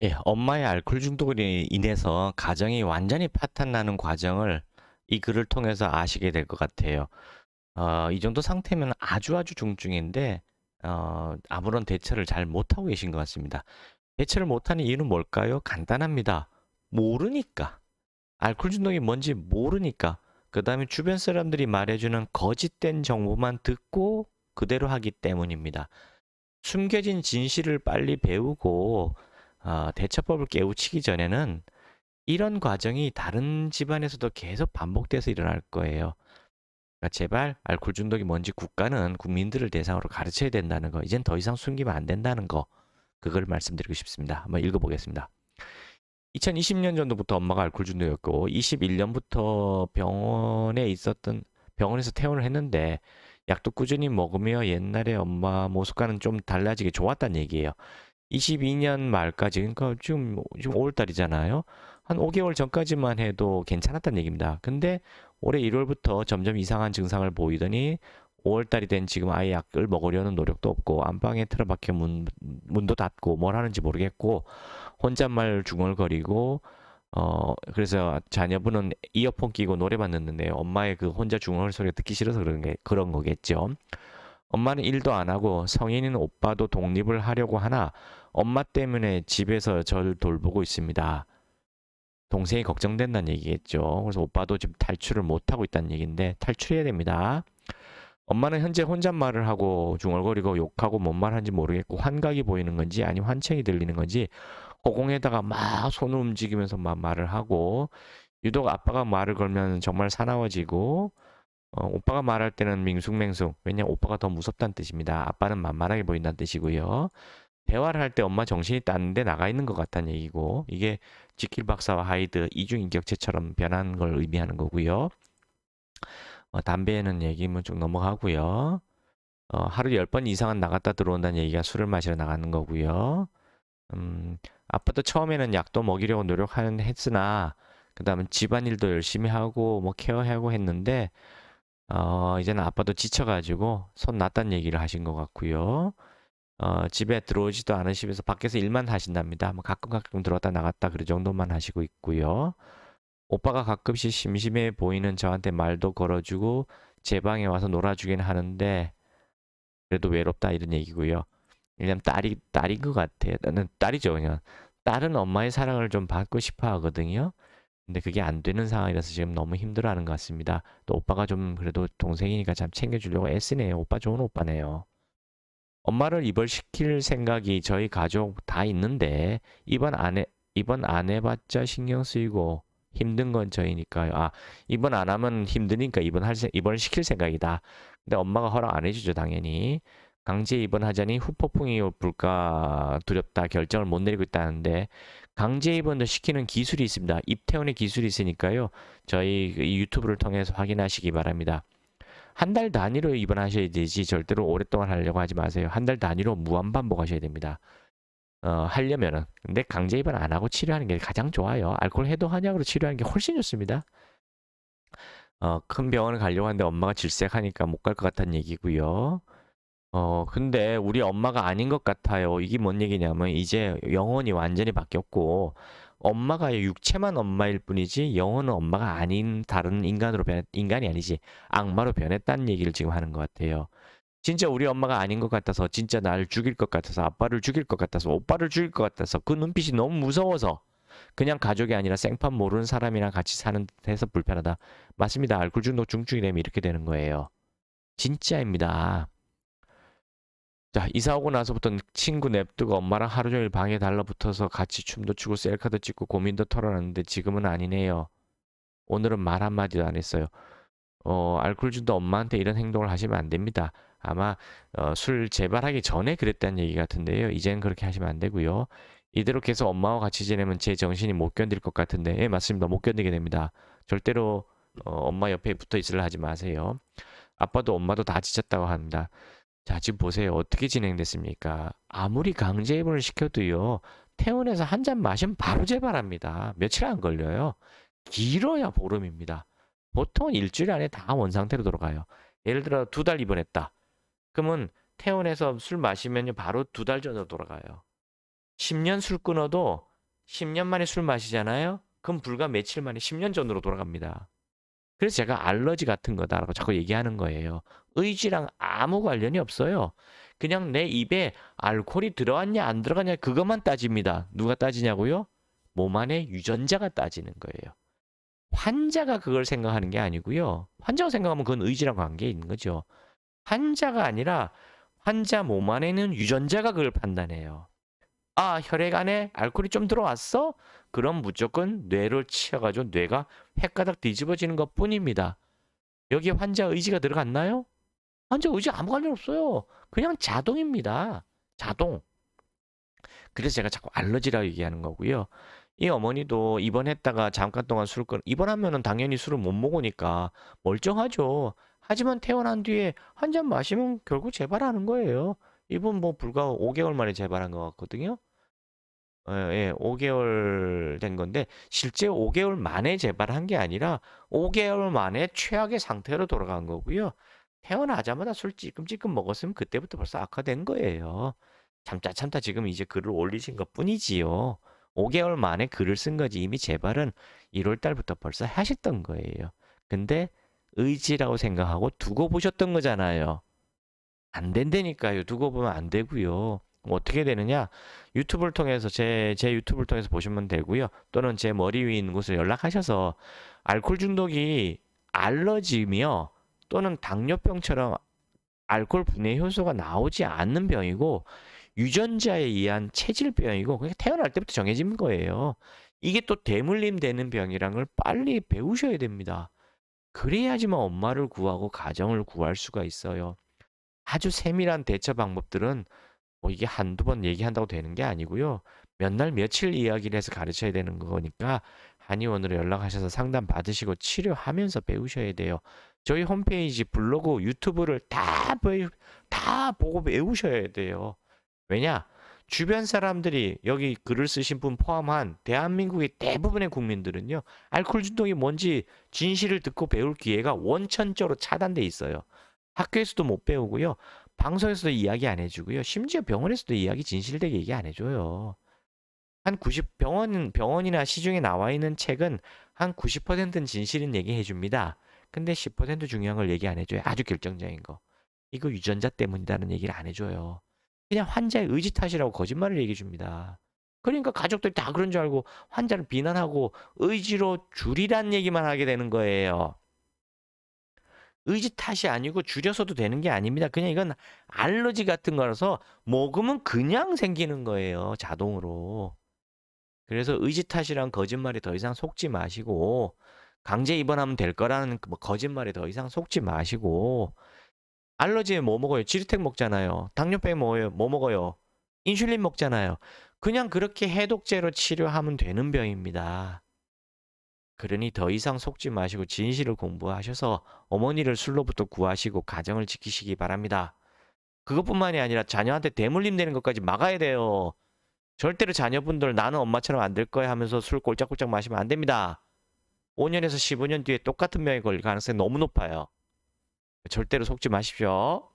예, 엄마의 알코올 중독으로 인해서 가정이 완전히 파탄나는 과정을 이 글을 통해서 아시게 될 것 같아요. 이 정도 상태면 아주 중증인데, 아무런 대처를 잘 못하고 계신 것 같습니다. 대처를 못하는 이유는 뭘까요? 간단합니다. 모르니까. 알코올 중독이 뭔지 모르니까. 그 다음에 주변 사람들이 말해주는 거짓된 정보만 듣고 그대로 하기 때문입니다. 숨겨진 진실을 빨리 배우고 대처법을 깨우치기 전에는 이런 과정이 다른 집안에서도 계속 반복돼서 일어날 거예요. 그러니까 제발 알코올 중독이 뭔지 국가는 국민들을 대상으로 가르쳐야 된다는 거, 이젠 더 이상 숨기면 안 된다는 거, 그걸 말씀드리고 싶습니다. 한번 읽어보겠습니다. 2020년 정도부터 엄마가 알코올 중독이었고 21년부터 병원에서 퇴원을 했는데 약도 꾸준히 먹으며 옛날에 엄마 모습과는 좀 달라지게 좋았다는 얘기예요. 22년 말까지, 그러니까 지금 5월 달이잖아요. 한 5개월 전까지만 해도 괜찮았다는 얘기입니다. 근데 올해 1월부터 점점 이상한 증상을 보이더니 5월 달이 된 지금 아예 약을 먹으려는 노력도 없고 안방에 틀어박혀 문도 닫고 뭘 하는지 모르겠고 혼잣말 중얼거리고 그래서 자녀분은 이어폰 끼고 노래만 듣는데 엄마의 그 혼자 중얼 소리가 듣기 싫어서 그런 거겠죠. 엄마는 일도 안 하고 성인인 오빠도 독립을 하려고 하나 엄마 때문에 집에서 저를 돌보고 있습니다. 동생이 걱정된다는 얘기겠죠. 그래서 오빠도 지금 탈출을 못하고 있다는 얘기인데 탈출해야 됩니다. 엄마는 현재 혼잣말을 하고 중얼거리고 욕하고 뭔 말하는지 모르겠고 환각이 보이는 건지 아니면 환청이 들리는 건지 허공에다가 막 손을 움직이면서 막 말을 하고 유독 아빠가 말을 걸면 정말 사나워지고 오빠가 말할 때는 밍숭맹숭. 왜냐면 오빠가 더 무섭다는 뜻입니다. 아빠는 만만하게 보인다는 뜻이고요. 대화를 할 때 엄마 정신이 딴 데 나가 있는 것 같다는 얘기고 이게 지킬 박사와 하이드 이중인격체처럼 변한 걸 의미하는 거고요. 담배는 얘기면 쭉 넘어가고요. 하루 10번 이상은 나갔다 들어온다는 얘기가 술을 마시러 나가는 거고요. 아빠도 처음에는 약도 먹이려고 노력하는 했으나 그 다음에 집안일도 열심히 하고 뭐 케어하고 했는데 이제는 아빠도 지쳐가지고 손 놨다는 얘기를 하신 것 같고요. 집에 들어오지도 않으시면서 밖에서 일만 하신답니다. 뭐 가끔 들어왔다 나갔다 그 정도만 하시고 있고요. 오빠가 가끔씩 심심해 보이는 저한테 말도 걸어주고 제 방에 와서 놀아주긴 하는데 그래도 외롭다 이런 얘기고요. 왜냐면 딸인 것 같아요. 나는 딸이죠 그냥. 딸은 엄마의 사랑을 좀 받고 싶어 하거든요. 근데 그게 안 되는 상황이라서 지금 너무 힘들어하는 것 같습니다. 또 오빠가 좀 그래도 동생이니까 참 챙겨주려고 애쓰네요. 오빠 좋은 오빠네요. 엄마를 입원시킬 생각이 저희 가족 다 있는데 입원 안 해봤자 신경 쓰이고 힘든 건 저희니까요. 입원 안 하면 힘드니까 입원을 시킬 생각이다. 근데 엄마가 허락 안 해주죠, 당연히. 강제 입원하자니 후폭풍이 불까 두렵다 결정을 못 내리고 있다는데 강제 입원도 시키는 기술이 있습니다. 입퇴원의 기술이 있으니까요. 저희 유튜브를 통해서 확인하시기 바랍니다. 한 달 단위로 입원하셔야 되지 절대로 오랫동안 하려고 하지 마세요. 한 달 단위로 무한 반복하셔야 됩니다. 하려면은. 근데 강제 입원 안 하고 치료하는 게 가장 좋아요. 알코올 해도 한약으로 치료하는 게 훨씬 좋습니다. 큰 병원을 가려고 하는데 엄마가 질색하니까 못 갈 것 같다는 얘기고요. 근데 우리 엄마가 아닌 것 같아요. 이게 뭔 얘기냐면 이제 영혼이 완전히 바뀌었고 엄마가 육체만 엄마일 뿐이지 영혼은 엄마가 아닌 다른 인간이 아니지 악마로 변했다는 얘기를 지금 하는 것 같아요. 진짜 우리 엄마가 아닌 것 같아서 진짜 나를 죽일 것 같아서 아빠를 죽일 것 같아서 오빠를 죽일 것 같아서 그 눈빛이 너무 무서워서 그냥 가족이 아니라 생판 모르는 사람이랑 같이 사는 듯해서 불편하다. 맞습니다. 알코올 중독 중증이 되면 이렇게 되는 거예요. 진짜입니다. 자, 이사 오고 나서부터 친구 냅두고 엄마랑 하루 종일 방에 달라붙어서 같이 춤도 추고 셀카도 찍고 고민도 털어놨는데 지금은 아니네요. 오늘은 말 한마디도 안 했어요. 알코올 중독 엄마한테 이런 행동을 하시면 안 됩니다. 아마 술 재발하기 전에 그랬다는 얘기 같은데요. 이제는 그렇게 하시면 안 되고요. 이대로 계속 엄마와 같이 지내면 제 정신이 못 견딜 것 같은데, 예, 맞습니다. 못 견디게 됩니다. 절대로 엄마 옆에 붙어 있으려 하지 마세요. 아빠도 엄마도 다 지쳤다고 합니다. 자, 지금 보세요. 어떻게 진행됐습니까? 아무리 강제 입원을 시켜도요. 퇴원해서 한 잔 마시면 바로 재발합니다. 며칠 안 걸려요. 길어야 보름입니다. 보통 일주일 안에 다 원상태로 돌아가요. 예를 들어 2달 입원했다. 그러면 퇴원해서 술 마시면 바로 2달 전으로 돌아가요. 10년 술 끊어도 10년 만에 술 마시잖아요? 그럼 불과 며칠 만에 10년 전으로 돌아갑니다. 그래서 제가 알러지 같은 거다라고 자꾸 얘기하는 거예요. 의지랑 아무 관련이 없어요. 그냥 내 입에 알코올이 들어갔냐 안 들어갔냐 그것만 따집니다. 누가 따지냐고요? 몸 안에 유전자가 따지는 거예요. 환자가 그걸 생각하는 게 아니고요. 환자가 생각하면 그건 의지랑 관계에 있는 거죠. 환자가 아니라 환자 몸 안에 있는 유전자가 그걸 판단해요. 아, 혈액 안에 알코올이 좀 들어왔어? 그럼 무조건 뇌를 치여가지고 뇌가 획가닥 뒤집어지는 것 뿐입니다. 여기에 환자 의지가 들어갔나요? 환자 의지 아무 관련 없어요. 그냥 자동입니다. 자동. 그래서 제가 자꾸 알러지라고 얘기하는 거고요. 이 어머니도 입원했다가 잠깐 동안 술을 입원하면은 당연히 술을 못 먹으니까 멀쩡하죠. 하지만 퇴원한 뒤에 한 잔 마시면 결국 재발하는 거예요. 이분 뭐 불과 5개월 만에 재발한 것 같거든요. 예, 5개월 된 건데 실제 5개월 만에 재발한 게 아니라 5개월 만에 최악의 상태로 돌아간 거고요. 태어나자마자 술 찔끔찔끔 먹었으면 그때부터 벌써 악화된 거예요. 참다 참다 지금 이제 글을 올리신 것 뿐이지요. 5개월 만에 글을 쓴 거지 이미 재발은 1월 달부터 벌써 하셨던 거예요. 근데 의지라고 생각하고 두고 보셨던 거잖아요. 안 된다니까요. 두고 보면 안 되고요. 어떻게 되느냐? 유튜브를 통해서 제 유튜브를 통해서 보시면 되고요. 또는 제 머리 위에 있는 곳을 연락하셔서 알코올 중독이 알러지며 또는 당뇨병처럼 알코올 분해 효소가 나오지 않는 병이고 유전자에 의한 체질병이고 그게 태어날 때부터 정해진 거예요. 이게 또 대물림 되는 병이란 걸 빨리 배우셔야 됩니다. 그래야지만 엄마를 구하고 가정을 구할 수가 있어요. 아주 세밀한 대처 방법들은 뭐 이게 한두 번 얘기한다고 되는 게 아니고요. 몇 날 며칠 이야기를 해서 가르쳐야 되는 거니까 한의원으로 연락하셔서 상담 받으시고 치료하면서 배우셔야 돼요. 저희 홈페이지, 블로그, 유튜브를 다 보고 배우셔야 돼요. 왜냐? 주변 사람들이 여기 글을 쓰신 분 포함한 대한민국의 대부분의 국민들은요. 알코올 중독이 뭔지 진실을 듣고 배울 기회가 원천적으로 차단돼 있어요. 학교에서도 못 배우고요. 방송에서도 이야기 안 해주고요. 심지어 병원에서도 이야기 진실되게 얘기 안 해줘요. 한 90, 병원이나 시중에 나와 있는 책은 한 90%는 진실은 얘기해 줍니다. 근데 10% 중요한 걸 얘기 안 해줘요. 아주 결정적인 거. 이거 유전자 때문이다는 얘기를 안 해줘요. 그냥 환자의 의지 탓이라고 거짓말을 얘기해 줍니다. 그러니까 가족들이 다 그런 줄 알고 환자를 비난하고 의지로 줄이란 얘기만 하게 되는 거예요. 의지 탓이 아니고 줄여서도 되는 게 아닙니다. 그냥 이건 알러지 같은 거라서 먹으면 그냥 생기는 거예요. 자동으로. 그래서 의지 탓이란 거짓말에 더 이상 속지 마시고 강제 입원하면 될 거라는 뭐 거짓말에 더 이상 속지 마시고 알러지에 뭐 먹어요? 지르텍 먹잖아요. 당뇨병에 뭐 먹어요? 인슐린 먹잖아요. 그냥 그렇게 해독제로 치료하면 되는 병입니다. 그러니 더 이상 속지 마시고 진실을 공부하셔서 어머니를 술로부터 구하시고 가정을 지키시기 바랍니다. 그것뿐만이 아니라 자녀한테 대물림 되는 것까지 막아야 돼요. 절대로 자녀분들 나는 엄마처럼 안 될 거야 하면서 술 꼴짝꼴짝 마시면 안 됩니다. 5년에서 15년 뒤에 똑같은 병에 걸릴 가능성이 너무 높아요. 절대로 속지 마십시오.